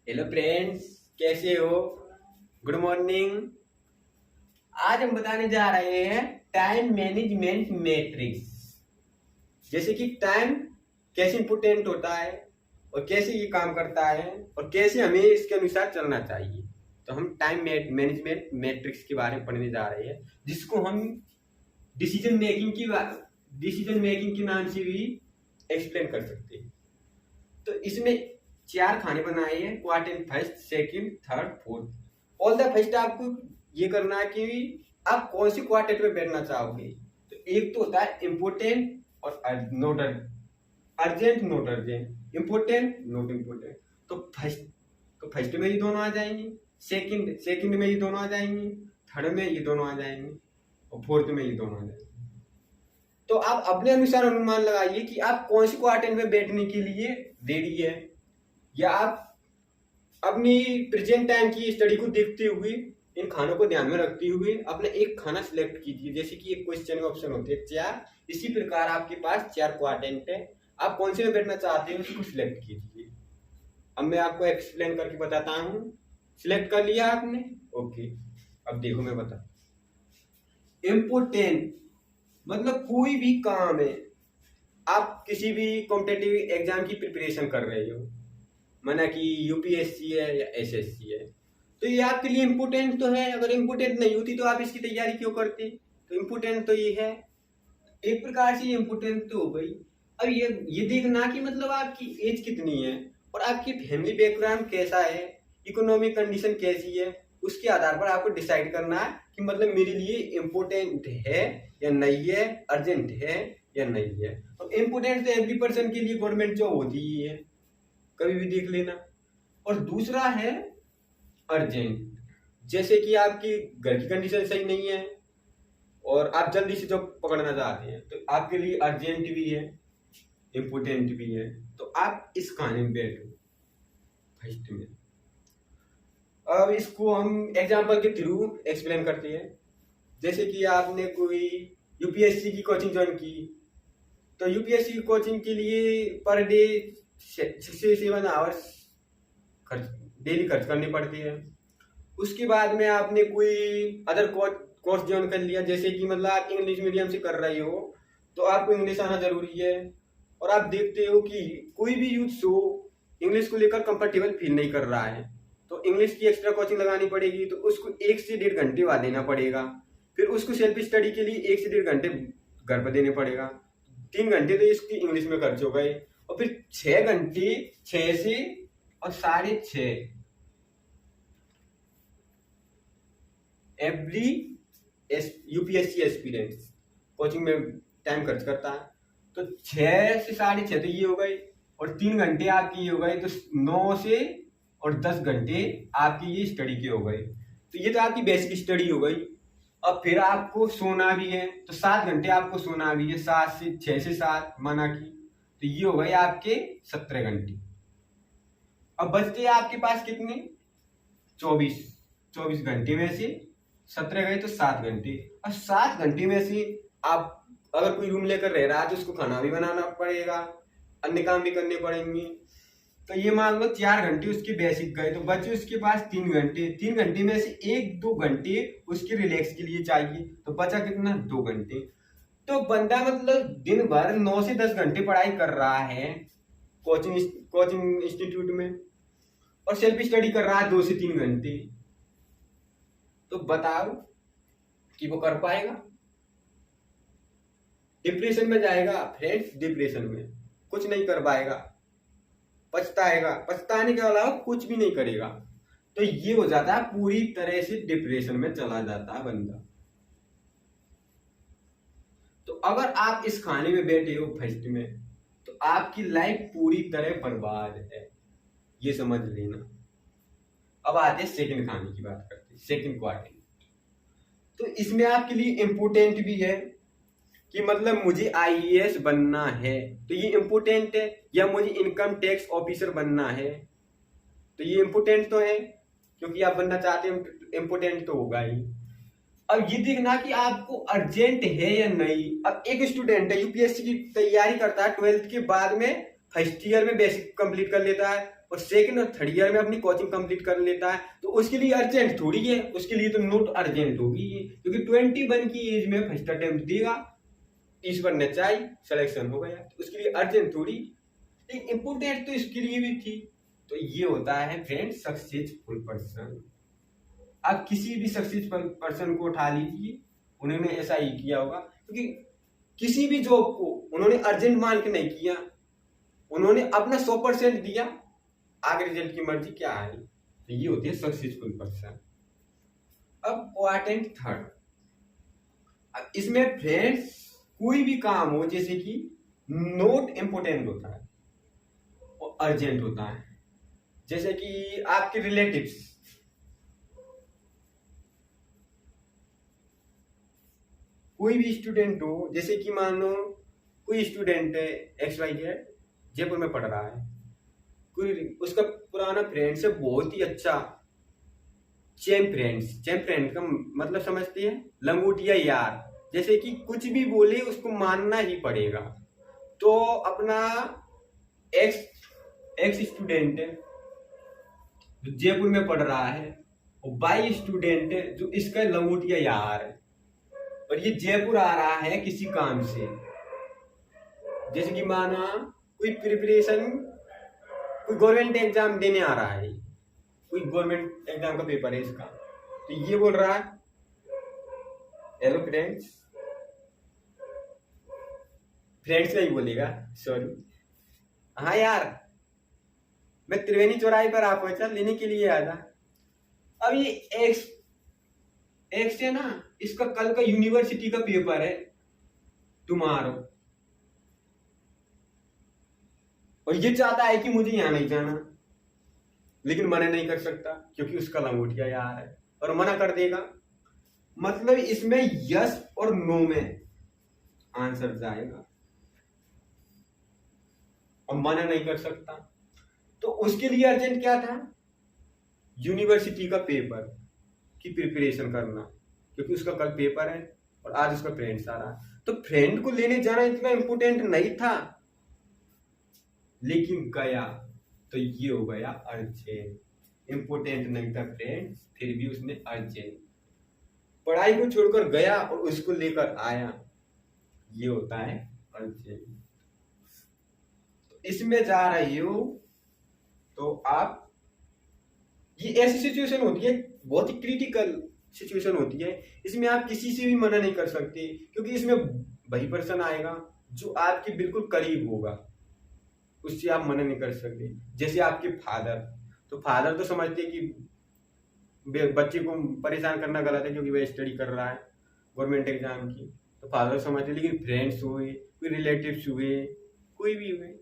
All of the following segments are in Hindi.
हेलो फ्रेंड्स, कैसे हो? Good morning. आज हम बताने जा रहे हैं टाइम मैनेजमेंट मैट्रिक्स। जैसे कि टाइम कैसे इंपोर्टेंट होता है और कैसे ये काम करता है और कैसे हमें इसके अनुसार चलना चाहिए। तो हम टाइम मैनेजमेंट मैट्रिक्स के बारे में पढ़ने जा रहे हैं, जिसको हम डिसीजन मेकिंग की डिसीजन मेकिंग के नाम से भी एक्सप्लेन कर सकते हैं। तो इसमें 4 खाने बनाए हैं, quarter first, second, third, fourth. All the first आपको ये करना है कि आप कौन सी क्वार्टर में बैठना चाहोगे। तो एक तो होता है इम्पोर्टेंट और not urgent, not urgent, important, not important. तो फर्स्ट में ये दोनों आ जाएंगे, सेकंड में ये दोनों आ जाएंगे, थर्ड में ये दोनों आ जाएंगे और फोर्थ में ये दोनों आ जाएंगे। तो आप अपने अनुसार अनुमान लगाइए कि आप कौन सी क्वार्टर में बैठने के लिए रेडी है, या आप अपनी प्रेजेंट टाइम की स्टडी को देखते हुए इन खानों को ध्यान में रखते हुए अपना एक खाना सिलेक्ट कीजिए। जैसे कि एक क्वेश्चन में ऑप्शन होते हैं 4, इसी प्रकार आपके पास 4 क्वाड्रेंट है, आप कौन से में बैठना चाहते हैं उसको सिलेक्ट कीजिए। अब मैं आपको एक्सप्लेन करके बताता हूँ। सिलेक्ट कर लिया आपने? ओके, अब देखो मैं बता। इम्पोर्टेंट मतलब कोई भी काम है, आप किसी भी कॉम्पिटेटिव एग्जाम की प्रिपरेशन कर रहे हो, माना कि यूपीएससी है या एसएससी है, तो ये आपके लिए इम्पोर्टेंट तो है। अगर इम्पोर्टेंट नहीं होती तो आप इसकी तैयारी क्यों करते? तो इम्पोर्टेंट तो ये है, एक प्रकार से इम्पोर्टेंट तो हो गई। अब ये देखना कि मतलब आपकी एज कितनी है और आपकी फैमिली बैकग्राउंड कैसा है, इकोनॉमिक कंडीशन कैसी है, उसके आधार पर आपको डिसाइड करना है कि मतलब मेरे लिए इम्पोर्टेंट है या नहीं है, अर्जेंट है या नहीं है। और इम्पोर्टेंट तो एवरी पर्सन के लिए गवर्नमेंट जॉब होती ही है, कभी भी देख लेना। और दूसरा है अर्जेंट, जैसे कि आपकी घर की कंडीशन सही नहीं है और आप जल्दी से जॉब पकड़ना चाहते हैं, तो आपके लिए अर्जेंट भी है, इम्पोर्टेंट भी है। तो आप इस खाने में बैठो फर्स्ट में। अब इसको हम एग्जाम्पल के थ्रू एक्सप्लेन करते हैं। जैसे कि आपने कोई यूपीएससी की कोचिंग ज्वाइन की, तो यूपीएससी की कोचिंग के लिए पर डे 6 से 7 आवर्स डेली खर्च करने पड़ते हैं। उसके बाद में आपने कोई अदर कोर्स ज्वाइन कर लिया, जैसे कि मतलब आप इंग्लिश मीडियम से कर रहे हो तो आपको इंग्लिश आना जरूरी है। और आप देखते हो कि कोई भी यूथ हो इंग्लिश को लेकर कंफर्टेबल फील नहीं कर रहा है, तो इंग्लिश की एक्स्ट्रा कोचिंग लगानी पड़ेगी, तो उसको 1 से 1.5 घंटे बाद देना पड़ेगा। फिर उसको सेल्फ स्टडी के लिए 1 से 1.5 घंटे घर पर देने पड़ेगा। 3 घंटे तो इसकी इंग्लिश में खर्च हो गए। और फिर 6 घंटे, 6 से और 6.5 एवरी यूपीएससी एस्पिरेंट्स कोचिंग में टाइम खर्च करता है। तो 6 से 6.5 तो ये हो गए, और 3 घंटे आपकी ये हो गए, तो 9 से और 10 घंटे आपकी ये स्टडी के हो गए। तो ये तो आपकी बेसिक स्टडी हो गई। अब फिर आपको सोना भी है, तो 7 घंटे आपको सोना भी है, 6 से 7 माना कि, तो ये हो गए आपके 17 घंटे। अब बचते आपके पास कितने? 24 घंटे में से 17 गए तो 7 घंटे। और 7 घंटे में से आप अगर कोई रूम लेकर रह रहा है तो उसको खाना भी बनाना पड़ेगा, अन्य काम भी करने पड़ेंगे। तो ये मान लो 4 घंटे उसके बेसिक गए, तो बचे उसके पास 3 घंटे। 3 घंटे में से 1-2 घंटे उसके रिलैक्स के लिए चाहिए, तो बचा कितना? 2 घंटे। तो बंदा मतलब दिन भर 9 से 10 घंटे पढ़ाई कर रहा है कोचिंग इंस्टीट्यूट में, और सेल्फ स्टडी कर रहा है 2 से 3 घंटे। तो बताओ कि वो कर पाएगा? डिप्रेशन में जाएगा फ्रेंड्स, डिप्रेशन में कुछ नहीं कर पाएगा, पछताएगा, पछताने के अलावा कुछ भी नहीं करेगा। तो ये हो जाता है पूरी तरह से डिप्रेशन में चला जाता है बंदा। तो अगर आप इस खाने में बैठे हो फर्स्ट में, तो आपकी लाइफ पूरी तरह बर्बाद है, ये समझ लेना। अब आते हैं सेकंड खाने की बात करते हैं, सेकंड क्वार्टर। तो इसमें आपके लिए इम्पोर्टेंट भी है कि मतलब मुझे आईएएस बनना है, तो ये इम्पोर्टेंट है, या मुझे इनकम टैक्स ऑफिसर बनना है, तो ये इम्पोर्टेंट तो है, क्योंकि आप बनना चाहते हैं, इम्पोर्टेंट तो होगा ही। अब ये देखना कि आपको अर्जेंट है या नहीं। अब एक स्टूडेंट है यूपीएससी की तैयारी करता है, 12th के बाद में फर्स्ट ईयर में बेसिक कंप्लीट कर लेता है, और सेकंड और थर्ड ईयर में अपनी कोचिंग कंप्लीट कर लेता है, तो उसके लिए अर्जेंट थोड़ी है, उसके लिए तो नोट अर्जेंट होगी क्योंकि 21 की एज में फर्स्ट अटेम्प्ट देगा, 30 पर नचाई सिलेक्शन हो गया, तो उसके लिए अर्जेंट थोड़ी, लेकिन इम्पोर्टेंट तो इसके लिए भी थी। तो ये होता है फ्रेंड सक्सेसफुल पर्सन। आप किसी भी सक्सेसफुल पर्सन को उठा लीजिए, उन्होंने ऐसा ही किया होगा, क्योंकि किसी भी जॉब को उन्होंने अर्जेंट मान के नहीं किया, उन्होंने अपना 100% दिया, आगे रिजल्ट की मर्जी क्या है। तो ये होती है सक्सेसफुल पर्सन। अब क्वाड्रेंट थर्ड, अब इसमें फ्रेंड्स कोई भी काम हो जैसे कि नोट इम्पोर्टेंट होता है और अर्जेंट होता है, जैसे कि आपके रिलेटिव्स, कोई भी स्टूडेंट हो, जैसे कि मान लो कोई स्टूडेंट है XYZ जयपुर में पढ़ रहा है, कोई उसका पुराना फ्रेंड है बहुत ही अच्छा, चैम फ्रेंड का मतलब समझते हैं, लंगोटिया यार, जैसे कि कुछ भी बोले उसको मानना ही पड़ेगा। तो अपना एक्स स्टूडेंट है जो जयपुर में पढ़ रहा है, और बाई स्टूडेंट है जो इसका लंगोटिया यार है, और ये जयपुर आ रहा है किसी काम से, जैसे कि माना कोई प्रिपरेशन, कोई गवर्नमेंट एग्जाम देने आ रहा है, कोई गवर्नमेंट एग्जाम का पेपर है इसका, तो ये बोल रहा है हेलो फ्रेंड्स का ही बोलेगा, सॉरी हाँ यार मैं त्रिवेणी चौराहे पर आ पहुंचा, लेने के लिए आया था। अब ये एक्स है ना, इसका कल का यूनिवर्सिटी का पेपर है टुमारो, और ये चाहता है कि मुझे यहां नहीं जाना, लेकिन मना नहीं कर सकता क्योंकि उसका लंगोटिया यार है, और मना कर देगा, मतलब इसमें यस और नो में आंसर जाएगा, और मना नहीं कर सकता। तो उसके लिए अर्जेंट क्या था, यूनिवर्सिटी का पेपर की प्रिपरेशन करना, क्योंकि उसका कल पेपर है और आज उसका फ्रेंड्स आ रहा है, तो फ्रेंड को लेने जाना इतना इंपोर्टेंट नहीं था, लेकिन गया तो ये हो गया अर्जेंट। इंपोर्टेंट नहीं था फ्रेंड, फिर भी उसने अर्जेंट, पढ़ाई को छोड़कर गया और उसको लेकर आया, ये होता है अर्जेंट। तो इसमें जा रही हो तो आप, ये ऐसी सिचुएशन होती है, बहुत ही क्रिटिकल सिचुएशन होती है, इसमें आप किसी से भी मना नहीं कर सकते, क्योंकि इसमें वही पर्सन आएगा जो आपके बिल्कुल करीब होगा, उससे आप मना नहीं कर सकते। जैसे आपके फादर, तो फादर तो समझते कि बच्चे को परेशान करना गलत है क्योंकि वह स्टडी कर रहा है गवर्नमेंट एग्जाम की, तो फादर समझते, लेकिन फ्रेंड्स हुए, कोई रिलेटिव्स हुए, कोई भी हुए।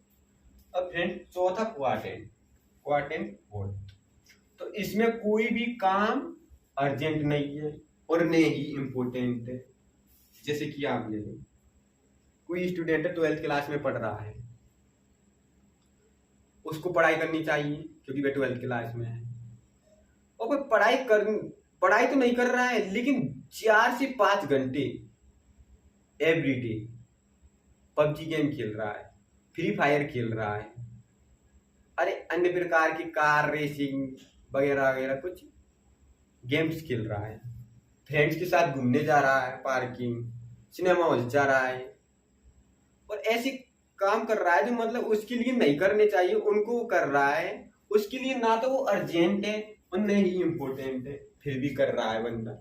अब फ्रेंड चौथा क्वाड्रेंट फोर्थ, तो इसमें कोई भी काम अर्जेंट नहीं है और न ही इम्पोर्टेंट है। जैसे कि आप ले लो, कोई स्टूडेंट है 12th क्लास में पढ़ रहा है, उसको पढ़ाई करनी चाहिए क्योंकि वह 12th क्लास में है, और कोई पढ़ाई तो नहीं कर रहा है, लेकिन 4 से 5 घंटे एवरीडे पबजी गेम खेल रहा है, फ्री फायर खेल रहा है, अरे अन्य प्रकार की कार रेसिंग वगैरह वगैरह कुछ गेम्स खेल रहा है, फ्रेंड्स के साथ घूमने जा रहा है, पार्किंग, सिनेमा हॉल जा रहा है, और ऐसे काम कर रहा है जो मतलब उसके लिए नहीं करने चाहिए, उनको कर रहा है, उसके लिए ना तो वो अर्जेंट है और न ही इम्पोर्टेंट है, फिर भी कर रहा है बंदा।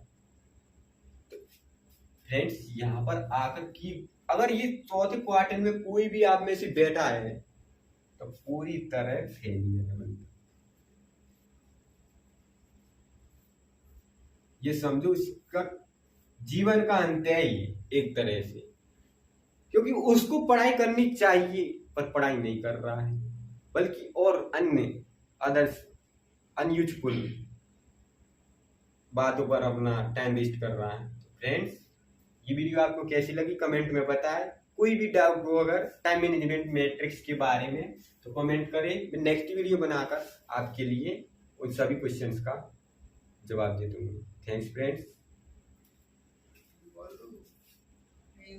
तो फ्रेंड्स यहाँ पर आकर की अगर ये चौथे क्वार्टर में कोई भी आप में से बैठा है तो पूरी तरह फेलियर है बंदा, ये समझो इसका जीवन का अंत है ही एक तरह से, क्योंकि उसको पढ़ाई करनी चाहिए पर पढ़ाई नहीं कर रहा है, बल्कि और अन्य अदर्स अनयूजफुल बातों पर अपना टाइम वेस्ट कर रहा है। तो फ्रेंड्स ये वीडियो आपको कैसी लगी कमेंट में बताएं, कोई भी डाउट हो अगर टाइम मैनेजमेंट मैट्रिक्स के बारे में तो कमेंट करें, मैं नेक्स्ट वीडियो बनाकर आपके लिए उन सभी क्वेश्चंस का जवाब दे दूंगा। Thanks friends.